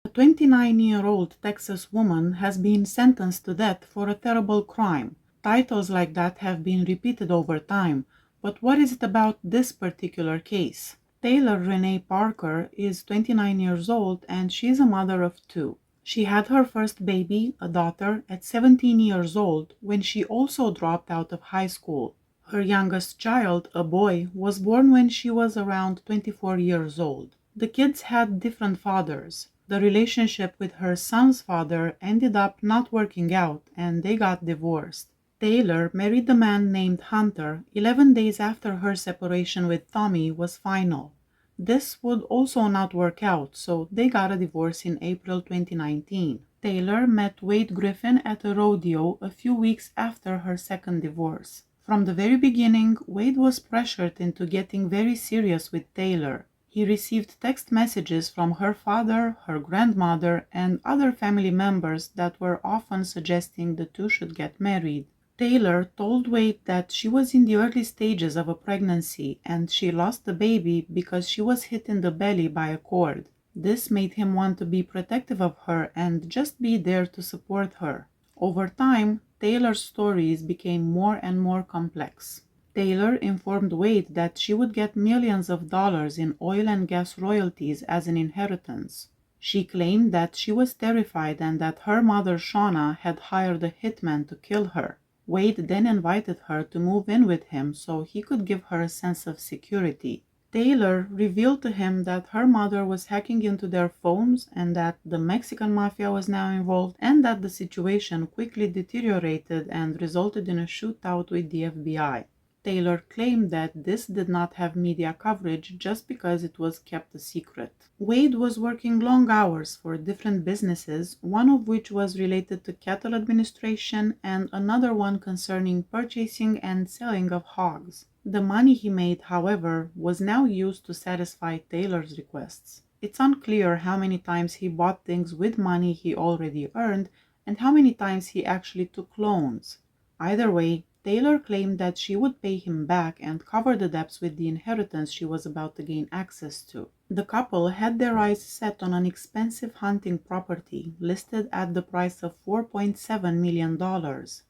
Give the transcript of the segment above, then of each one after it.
A 29-year-old Texas woman has been sentenced to death for a terrible crime. Titles like that have been repeated over time, but what is it about this particular case? Taylor Renee Parker is 29 years old and she's a mother of two. She had her first baby, a daughter, at 17 years old when she also dropped out of high school. Her youngest child, a boy, was born when she was around 24 years old. The kids had different fathers. The relationship with her son's father ended up not working out and they got divorced. Taylor married a man named Hunter 11 days after her separation with Tommy was final. This would also not work out, so they got a divorce in April 2019. Taylor met Wade Griffin at a rodeo a few weeks after her second divorce. From the very beginning, Wade was pressured into getting very serious with Taylor. He received text messages from her father, her grandmother, and other family members that were often suggesting the two should get married. Taylor told Wade that she was in the early stages of a pregnancy and she lost the baby because she was hit in the belly by a cord. This made him want to be protective of her and just be there to support her. Over time, Taylor's stories became more and more complex. Taylor informed Wade that she would get millions of dollars in oil and gas royalties as an inheritance. She claimed that she was terrified and that her mother Shauna had hired a hitman to kill her. Wade then invited her to move in with him so he could give her a sense of security. Taylor revealed to him that her mother was hacking into their phones and that the Mexican mafia was now involved and that the situation quickly deteriorated and resulted in a shootout with the FBI. Taylor claimed that this did not have media coverage just because it was kept a secret. Wade was working long hours for different businesses, one of which was related to cattle administration and another one concerning purchasing and selling of hogs. The money he made, however, was now used to satisfy Taylor's requests. It's unclear how many times he bought things with money he already earned and how many times he actually took loans. Either way, Taylor claimed that she would pay him back and cover the debts with the inheritance she was about to gain access to. The couple had their eyes set on an expensive hunting property listed at the price of $4.7 million.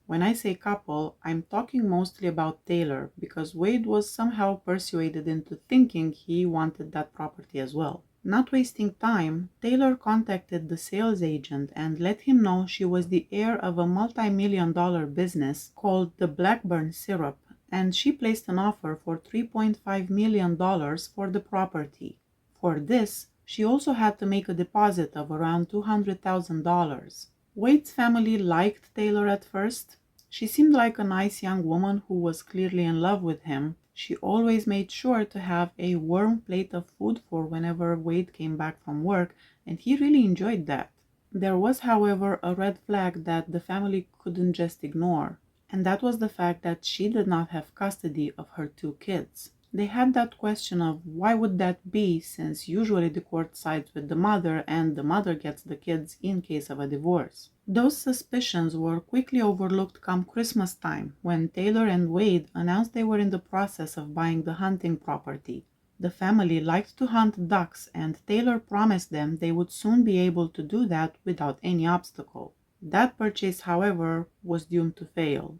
When I say couple, I'm talking mostly about Taylor because Wade was somehow persuaded into thinking he wanted that property as well. Not wasting time, Taylor contacted the sales agent and let him know she was the heir of a multi-million-dollar business called the Blackburn Syrup, and she placed an offer for $3.5 million for the property. For this, she also had to make a deposit of around $200,000. Wade's family liked Taylor at first. She seemed like a nice young woman who was clearly in love with him. She always made sure to have a warm plate of food for whenever Wade came back from work, and he really enjoyed that. There was, however, a red flag that the family couldn't just ignore, and that was the fact that she did not have custody of her two kids. They had that question of why would that be, since usually the court sides with the mother and the mother gets the kids in case of a divorce. Those suspicions were quickly overlooked come Christmas time, when Taylor and Wade announced they were in the process of buying the hunting property. The family liked to hunt ducks, and Taylor promised them they would soon be able to do that without any obstacle. That purchase, however, was doomed to fail.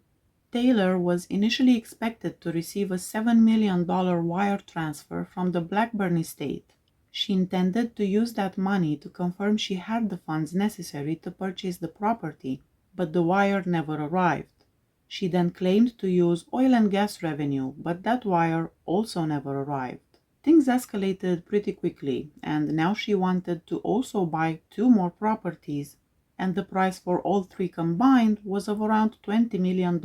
Taylor was initially expected to receive a $7 million wire transfer from the Blackburn estate. She intended to use that money to confirm she had the funds necessary to purchase the property, but the wire never arrived. She then claimed to use oil and gas revenue, but that wire also never arrived. Things escalated pretty quickly, and now she wanted to also buy two more properties, and the price for all three combined was of around $20 million.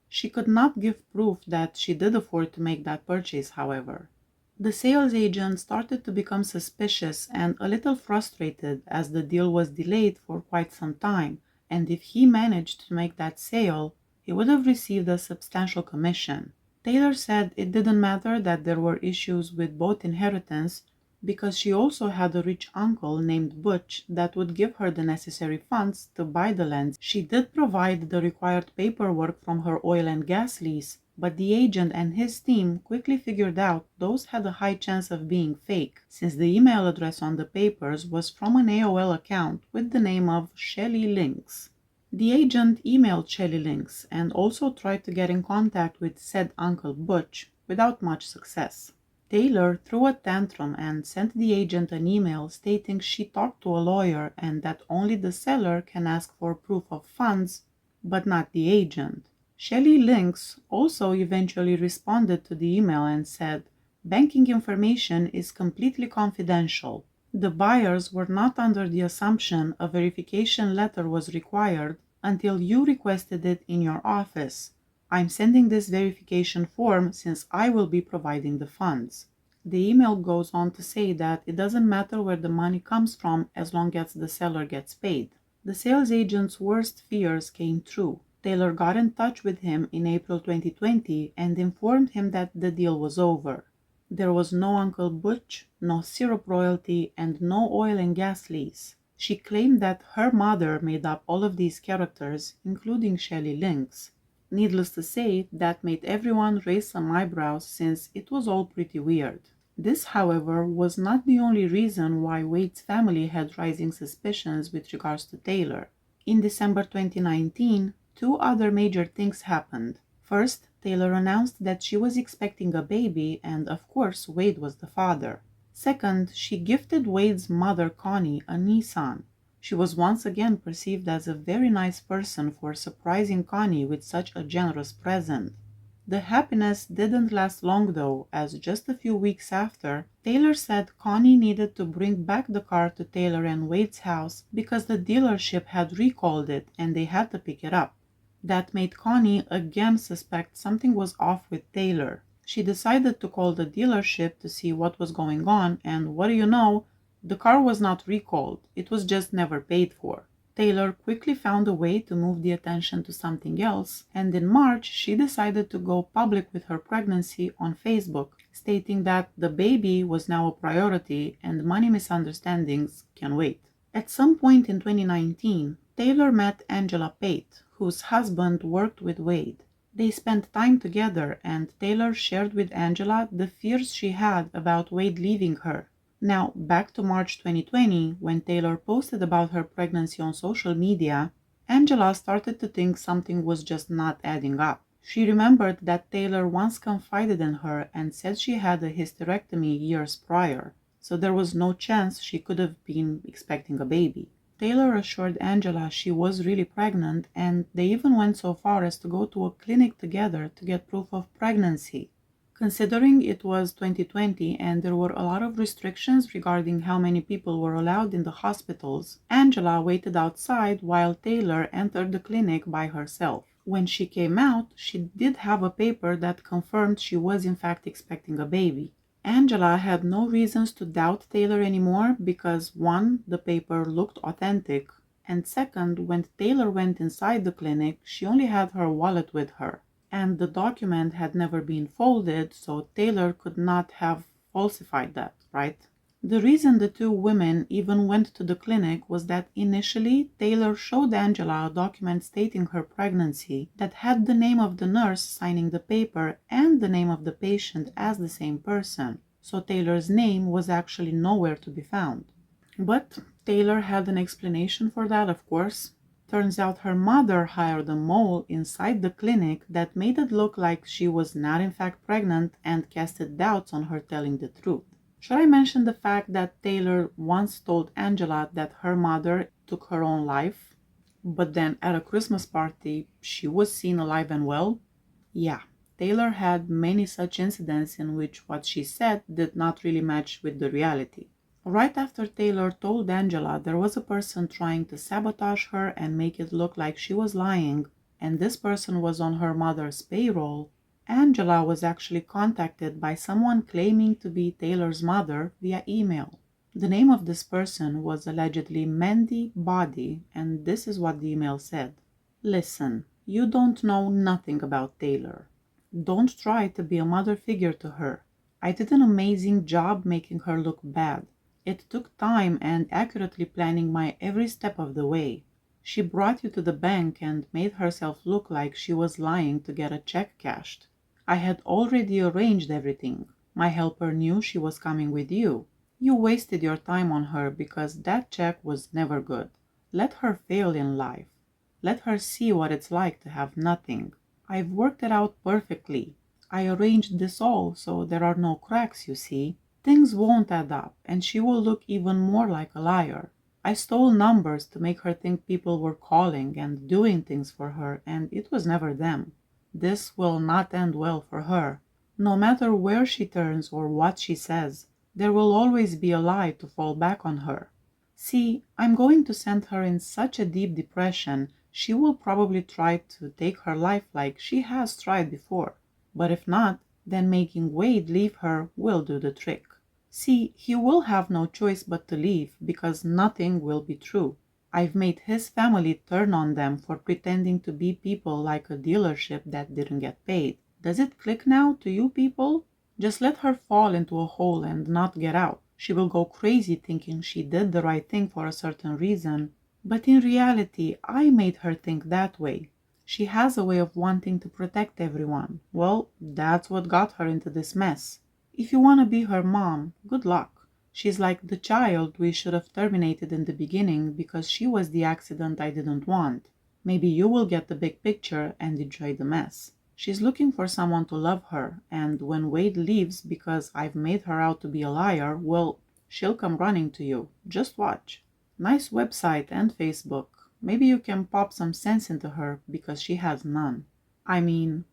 She could not give proof that she did afford to make that purchase, however. The sales agent started to become suspicious and a little frustrated as the deal was delayed for quite some time, and if he managed to make that sale, he would have received a substantial commission. Taylor said it didn't matter that there were issues with both inheritance, because she also had a rich uncle named Butch that would give her the necessary funds to buy the land. She did provide the required paperwork from her oil and gas lease, but the agent and his team quickly figured out those had a high chance of being fake, since the email address on the papers was from an AOL account with the name of Shelley Links. The agent emailed Shelley Links and also tried to get in contact with said Uncle Butch without much success. Taylor threw a tantrum and sent the agent an email stating she talked to a lawyer and that only the seller can ask for proof of funds, but not the agent. Shelley Links also eventually responded to the email and said, "Banking information is completely confidential. The buyers were not under the assumption a verification letter was required until you requested it in your office. I'm sending this verification form since I will be providing the funds." The email goes on to say that it doesn't matter where the money comes from as long as the seller gets paid. The sales agent's worst fears came true. Taylor got in touch with him in April 2020 and informed him that the deal was over. There was no Uncle Butch, no syrup royalty, and no oil and gas lease. She claimed that her mother made up all of these characters, including Shelley Links. Needless to say, that made everyone raise some eyebrows since it was all pretty weird. This, however, was not the only reason why Wade's family had rising suspicions with regards to Taylor. In December 2019, two other major things happened. First, Taylor announced that she was expecting a baby, and of course, Wade was the father. Second, she gifted Wade's mother, Connie, a Nissan. She was once again perceived as a very nice person for surprising Connie with such a generous present. The happiness didn't last long though, as just a few weeks after, Taylor said Connie needed to bring back the car to Taylor and Wade's house because the dealership had recalled it and they had to pick it up. That made Connie again suspect something was off with Taylor. She decided to call the dealership to see what was going on, and what do you know, the car was not recalled, it was just never paid for. Taylor quickly found a way to move the attention to something else, and in March she decided to go public with her pregnancy on Facebook, stating that the baby was now a priority and money misunderstandings can wait. At some point in 2019, Taylor met Angela Pate, whose husband worked with Wade. They spent time together, and Taylor shared with Angela the fears she had about Wade leaving her. Now, back to March 2020, when Taylor posted about her pregnancy on social media, Angela started to think something was just not adding up. She remembered that Taylor once confided in her and said she had a hysterectomy years prior, so there was no chance she could have been expecting a baby. Taylor assured Angela she was really pregnant, and they even went so far as to go to a clinic together to get proof of pregnancy. Considering it was 2020 and there were a lot of restrictions regarding how many people were allowed in the hospitals, Angela waited outside while Taylor entered the clinic by herself. When she came out, she did have a paper that confirmed she was in fact expecting a baby. Angela had no reasons to doubt Taylor anymore because one, the paper looked authentic, and second, when Taylor went inside the clinic, she only had her wallet with her. And the document had never been folded, so Taylor could not have falsified that, right? The reason the two women even went to the clinic was that initially Taylor showed Angela a document stating her pregnancy that had the name of the nurse signing the paper and the name of the patient as the same person, so Taylor's name was actually nowhere to be found. But Taylor had an explanation for that, of course. Turns out her mother hired a mole inside the clinic that made it look like she was not in fact pregnant and casted doubts on her telling the truth. Should I mention the fact that Taylor once told Angela that her mother took her own life, but then at a Christmas party she was seen alive and well? Yeah, Taylor had many such incidents in which what she said did not really match with the reality. Right after Taylor told Angela there was a person trying to sabotage her and make it look like she was lying, and this person was on her mother's payroll, Angela was actually contacted by someone claiming to be Taylor's mother via email. The name of this person was allegedly Mandy Body, and this is what the email said. Listen, you don't know nothing about Taylor. Don't try to be a mother figure to her. I did an amazing job making her look bad. It took time and accurately planning my every step of the way. She brought you to the bank and made herself look like she was lying to get a check cashed. I had already arranged everything. My helper knew she was coming with you. You wasted your time on her because that check was never good. Let her fail in life. Let her see what it's like to have nothing. I've worked it out perfectly. I arranged this all so there are no cracks, you see. Things won't add up, and she will look even more like a liar. I stole numbers to make her think people were calling and doing things for her, and it was never them. This will not end well for her. No matter where she turns or what she says, there will always be a lie to fall back on her. See, I'm going to send her in such a deep depression, she will probably try to take her life like she has tried before. But if not, then making Wade leave her will do the trick. See, he will have no choice but to leave because nothing will be true. I've made his family turn on them for pretending to be people like a dealership that didn't get paid. Does it click now to you people? Just let her fall into a hole and not get out. She will go crazy thinking she did the right thing for a certain reason. But in reality, I made her think that way. She has a way of wanting to protect everyone. Well, that's what got her into this mess. If you want to be her mom, good luck. She's like the child we should have terminated in the beginning because she was the accident I didn't want. Maybe you will get the big picture and enjoy the mess. She's looking for someone to love her, and when Wade leaves because I've made her out to be a liar, well, she'll come running to you. Just watch. Nice website and Facebook. Maybe you can pop some sense into her because she has none. I mean,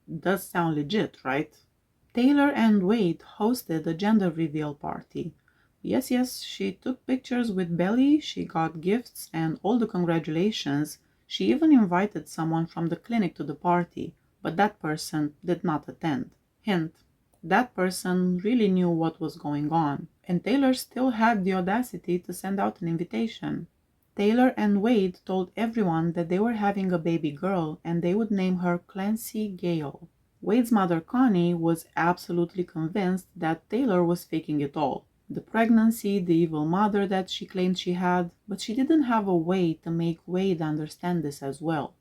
does sound legit, right? Taylor and Wade hosted a gender reveal party. Yes, she took pictures with Belly, she got gifts and all the congratulations. She even invited someone from the clinic to the party, but that person did not attend. Hint, that person really knew what was going on, and Taylor still had the audacity to send out an invitation. Taylor and Wade told everyone that they were having a baby girl and they would name her Clancy Gale. Wade's mother Connie was absolutely convinced that Taylor was faking it all. The pregnancy, the evil mother that she claimed she had, but she didn't have a way to make Wade understand this as well.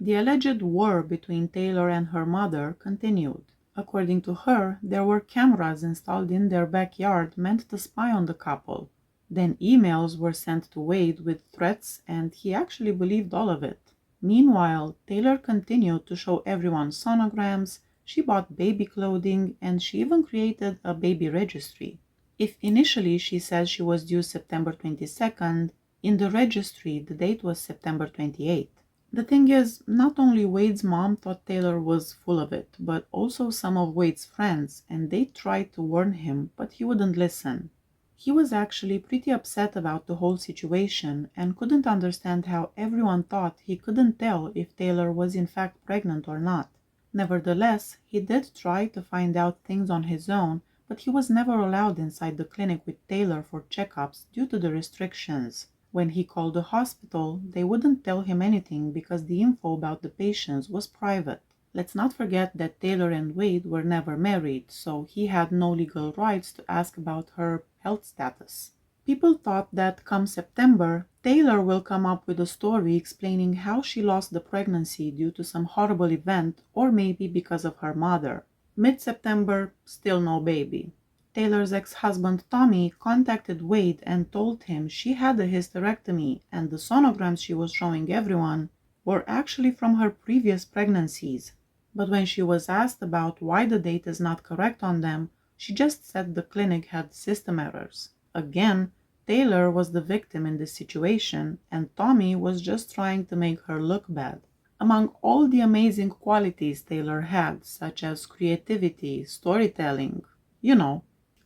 The alleged war between Taylor and her mother continued. According to her, there were cameras installed in their backyard meant to spy on the couple. Then emails were sent to Wade with threats, and he actually believed all of it. Meanwhile, Taylor continued to show everyone sonograms, she bought baby clothing, and she even created a baby registry. If initially she said she was due September 22nd, in the registry the date was September 28th. The thing is, not only Wade's mom thought Taylor was full of it, but also some of Wade's friends, and they tried to warn him, but he wouldn't listen. He was actually pretty upset about the whole situation and couldn't understand how everyone thought he couldn't tell if Taylor was in fact pregnant or not. Nevertheless, he did try to find out things on his own, but he was never allowed inside the clinic with Taylor for checkups due to the restrictions. When he called the hospital, they wouldn't tell him anything because the info about the patients was private. Let's not forget that Taylor and Wade were never married, so he had no legal rights to ask about her health status. People thought that come September, Taylor will come up with a story explaining how she lost the pregnancy due to some horrible event or maybe because of her mother. Mid-September, still no baby. Taylor's ex-husband Tommy contacted Wade and told him she had a hysterectomy and the sonograms she was showing everyone were actually from her previous pregnancies. But when she was asked about why the date is not correct on them, she just said the clinic had system errors. Again, Taylor was the victim in this situation, and Tommy was just trying to make her look bad. Among all the amazing qualities Taylor had, such as creativity, storytelling,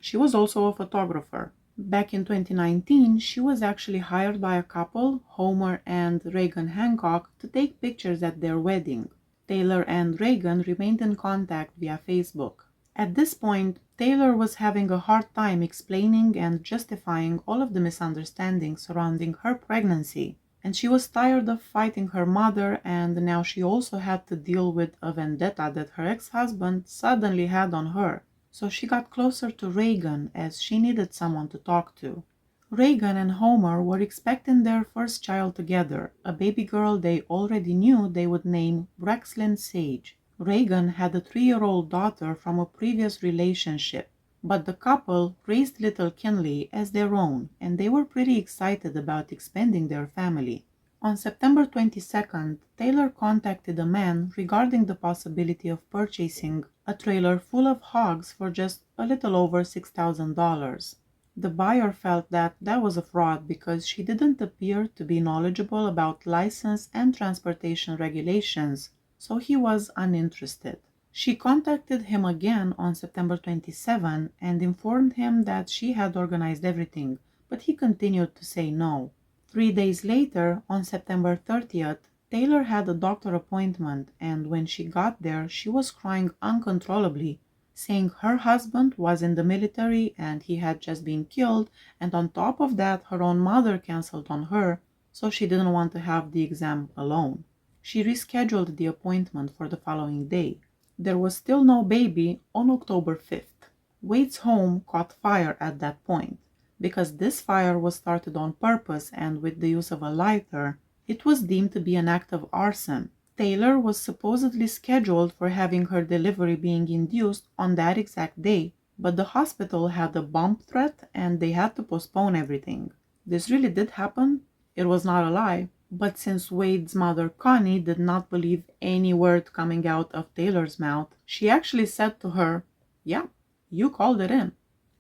she was also a photographer. Back in 2019, she was actually hired by a couple, Homer and Reagan Hancock, to take pictures at their wedding. Taylor and Reagan remained in contact via Facebook. At this point, Taylor was having a hard time explaining and justifying all of the misunderstandings surrounding her pregnancy, and she was tired of fighting her mother, and now she also had to deal with a vendetta that her ex-husband suddenly had on her. So she got closer to Reagan as she needed someone to talk to. Reagan and Homer were expecting their first child together, a baby girl they already knew they would name Brexlyn Sage. Reagan had a 3-year-old daughter from a previous relationship, but the couple raised little Kinley as their own, and they were pretty excited about expanding their family. On September 22nd, Taylor contacted a man regarding the possibility of purchasing a trailer full of hogs for just a little over $6,000. The buyer felt that that was a fraud because she didn't appear to be knowledgeable about license and transportation regulations, so he was uninterested. She contacted him again on September 27 and informed him that she had organized everything, but he continued to say no. 3 days later, on September 30th, Taylor had a doctor appointment, and when she got there, she was crying uncontrollably, saying her husband was in the military and he had just been killed, and on top of that, her own mother canceled on her, so she didn't want to have the exam alone. She rescheduled the appointment for the following day. There was still no baby on October 5th. Wade's home caught fire at that point. Because this fire was started on purpose and with the use of a lighter, it was deemed to be an act of arson. Taylor was supposedly scheduled for having her delivery being induced on that exact day, but the hospital had a bomb threat and they had to postpone everything. This really did happen. It was not a lie. But since Wade's mother, Connie, did not believe any word coming out of Taylor's mouth, she actually said to her, "Yeah, you called it in."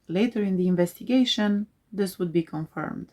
Later in the investigation, this would be confirmed.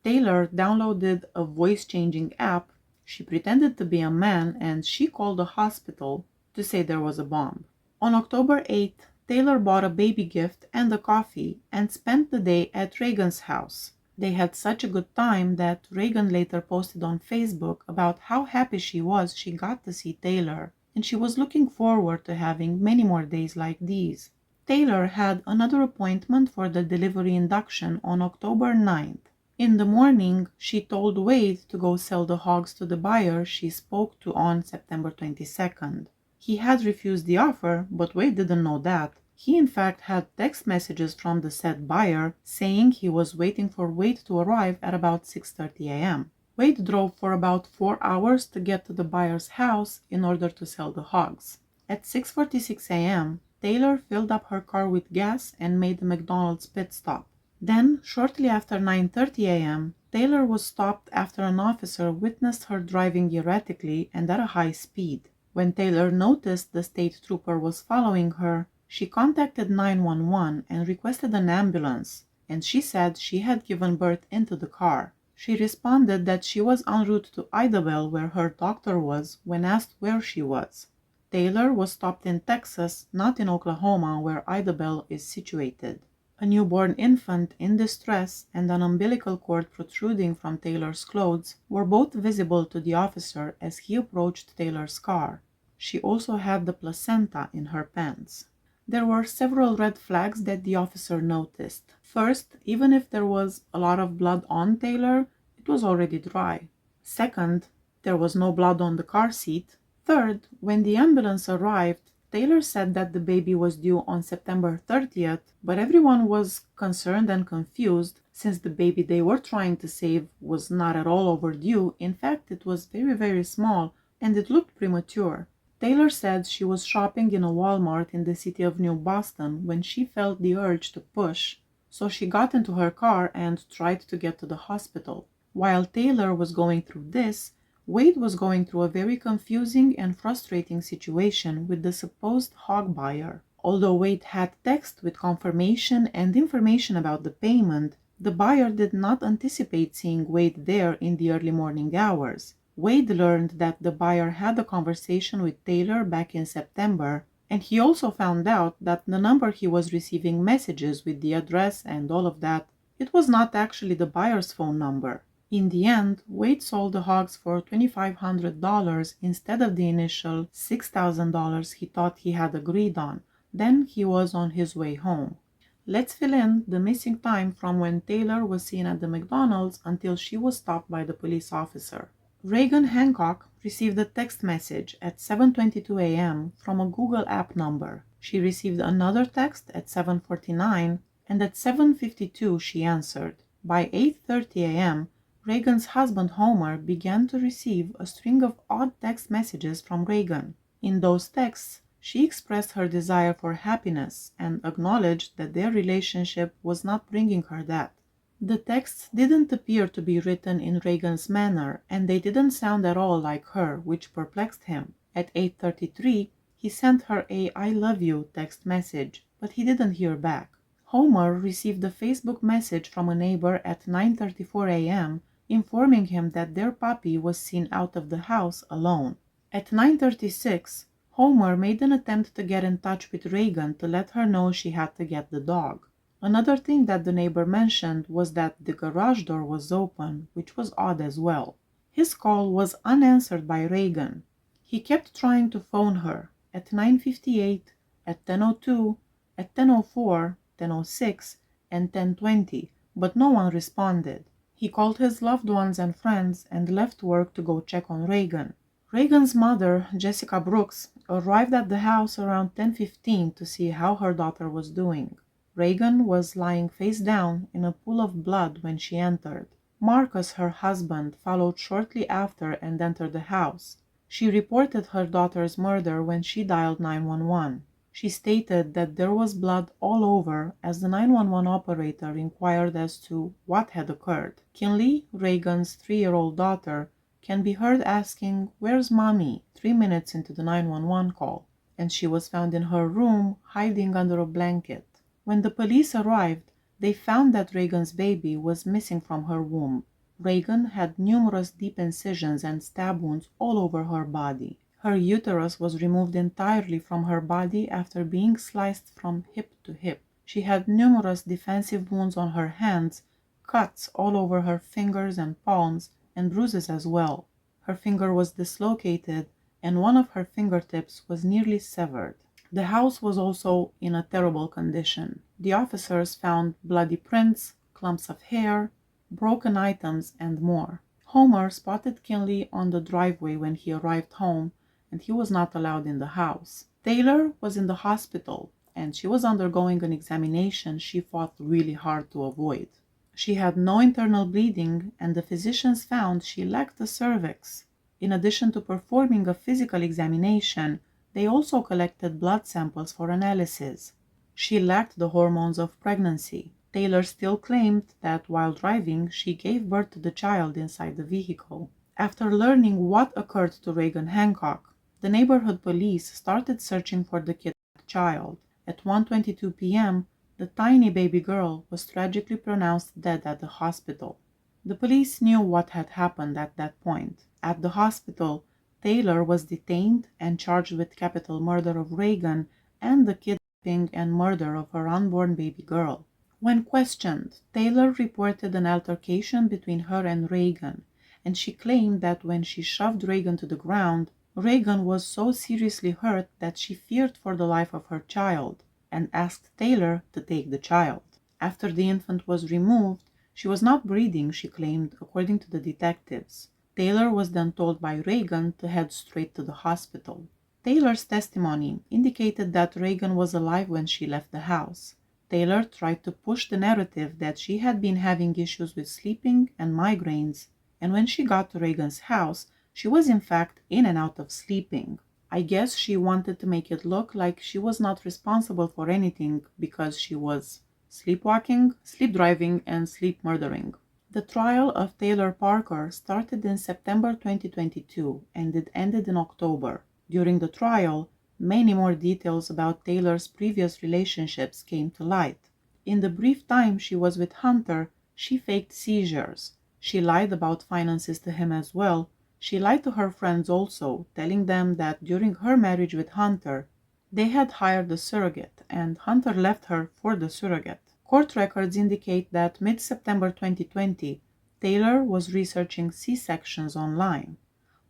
Taylor downloaded a voice-changing app. She pretended to be a man and she called the hospital to say there was a bomb. On October 8th, Taylor bought a baby gift and a coffee and spent the day at Reagan's house. They had such a good time that Reagan later posted on Facebook about how happy she was she got to see Taylor, and she was looking forward to having many more days like these. Taylor had another appointment for the delivery induction on October 9th. In the morning, she told Wade to go sell the hogs to the buyer she spoke to on September 22nd. He had refused the offer, but Wade didn't know that. He in fact had text messages from the said buyer saying he was waiting for Wade to arrive at about 6:30 a.m. Wade drove for about 4 hours to get to the buyer's house in order to sell the hogs. At 6:46 a.m., Taylor filled up her car with gas and made the McDonald's pit stop. Then, shortly after 9:30 a.m., Taylor was stopped after an officer witnessed her driving erratically and at a high speed. When Taylor noticed the state trooper was following her, she contacted 911 and requested an ambulance, and she said she had given birth into the car. She responded that she was en route to Idabel, where her doctor was, when asked where she was. Taylor was stopped in Texas, not in Oklahoma, where Idabel is situated. A newborn infant in distress and an umbilical cord protruding from Taylor's clothes were both visible to the officer as he approached Taylor's car. She also had the placenta in her pants. There were several red flags that the officer noticed. First, even if there was a lot of blood on Taylor, it was already dry. Second, there was no blood on the car seat. Third, when the ambulance arrived, Taylor said that the baby was due on September 30th, but everyone was concerned and confused since the baby they were trying to save was not at all overdue. In fact, it was very, very small and it looked premature. Taylor said she was shopping in a Walmart in the city of New Boston when she felt the urge to push, so she got into her car and tried to get to the hospital. While Taylor was going through this, Wade was going through a very confusing and frustrating situation with the supposed hog buyer. Although Wade had text with confirmation and information about the payment, the buyer did not anticipate seeing Wade there in the early morning hours. Wade learned that the buyer had a conversation with Taylor back in September, and he also found out that the number he was receiving messages with the address and all of that, it was not actually the buyer's phone number. In the end, Wade sold the hogs for $2,500 instead of the initial $6,000 he thought he had agreed on. Then he was on his way home. Let's fill in the missing time from when Taylor was seen at the McDonald's until she was stopped by the police officer. Reagan Hancock received a text message at 7:22 a.m. from a Google app number. She received another text at 7:49, and at 7:52 she answered. By 8:30 a.m., Reagan's husband Homer began to receive a string of odd text messages from Reagan. In those texts, she expressed her desire for happiness and acknowledged that their relationship was not bringing her that. The texts didn't appear to be written in Reagan's manner, and they didn't sound at all like her, which perplexed him. At 8:33, he sent her a "I love you" text message, but he didn't hear back. Homer received a Facebook message from a neighbor at 9:34 a.m. informing him that their puppy was seen out of the house alone. At 9:36, Homer made an attempt to get in touch with Reagan to let her know she had to get the dog. Another thing that the neighbor mentioned was that the garage door was open, which was odd as well. His call was unanswered by Reagan. He kept trying to phone her at 9:58, at 10:02, at 10:04, 10:06, and 10:20, but no one responded. He called his loved ones and friends and left work to go check on Reagan. Reagan's mother, Jessica Brooks, arrived at the house around 10:15 to see how her daughter was doing. Reagan was lying face down in a pool of blood when she entered. Marcus, her husband, followed shortly after and entered the house. She reported her daughter's murder when she dialed 911. She stated that there was blood all over as the 911 operator inquired as to what had occurred. Kinley, Reagan's 3-year-old daughter, can be heard asking, "Where's Mommy?" 3 minutes into the 911 call, and she was found in her room hiding under a blanket. When the police arrived, they found that Reagan's baby was missing from her womb. Reagan had numerous deep incisions and stab wounds all over her body. Her uterus was removed entirely from her body after being sliced from hip to hip. She had numerous defensive wounds on her hands, cuts all over her fingers and palms, and bruises as well. Her finger was dislocated, and one of her fingertips was nearly severed. The house was also in a terrible condition. The officers found bloody prints, clumps of hair, broken items, and more. Homer spotted Kinley on the driveway when he arrived home, and he was not allowed in the house. Taylor was in the hospital, and she was undergoing an examination she fought really hard to avoid. She had no internal bleeding, and the physicians found she lacked a cervix. In addition to performing a physical examination, they also collected blood samples for analysis. She lacked the hormones of pregnancy. Taylor still claimed that while driving, she gave birth to the child inside the vehicle. After learning what occurred to Reagan Hancock, the neighborhood police started searching for the kidnapped child. At 1:22 p.m., the tiny baby girl was tragically pronounced dead at the hospital. The police knew what had happened at that point. At the hospital, Taylor was detained and charged with capital murder of Reagan and the kidnapping and murder of her unborn baby girl. When questioned, Taylor reported an altercation between her and Reagan, and she claimed that when she shoved Reagan to the ground, Reagan was so seriously hurt that she feared for the life of her child and asked Taylor to take the child. After the infant was removed, she was not breathing, she claimed, according to the detectives. Taylor was then told by Reagan to head straight to the hospital. Taylor's testimony indicated that Reagan was alive when she left the house. Taylor tried to push the narrative that she had been having issues with sleeping and migraines, and when she got to Reagan's house, she was in fact in and out of sleeping. I guess she wanted to make it look like she was not responsible for anything because she was sleepwalking, sleep driving, and sleep murdering. The trial of Taylor Parker started in September 2022 and it ended in October. During the trial, many more details about Taylor's previous relationships came to light. In the brief time she was with Hunter, she faked seizures. She lied about finances to him as well. She lied to her friends also, telling them that during her marriage with Hunter, they had hired a surrogate and Hunter left her for the surrogate. Court records indicate that mid-September 2020, Taylor was researching C-sections online.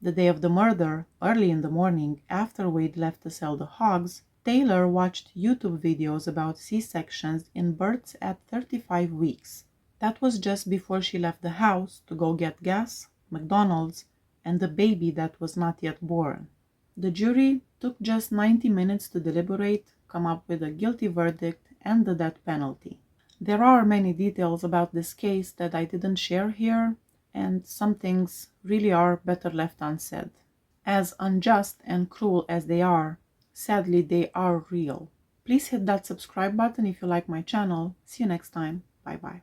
The day of the murder, early in the morning, after Wade left to sell the hogs, Taylor watched YouTube videos about C-sections in births at 35 weeks. That was just before she left the house to go get gas, McDonald's, and the baby that was not yet born. The jury took just 90 minutes to deliberate, come up with a guilty verdict, and the death penalty. There are many details about this case that I didn't share here, and some things really are better left unsaid. As unjust and cruel as they are, sadly they are real. Please hit that subscribe button if you like my channel. See you next time. Bye bye.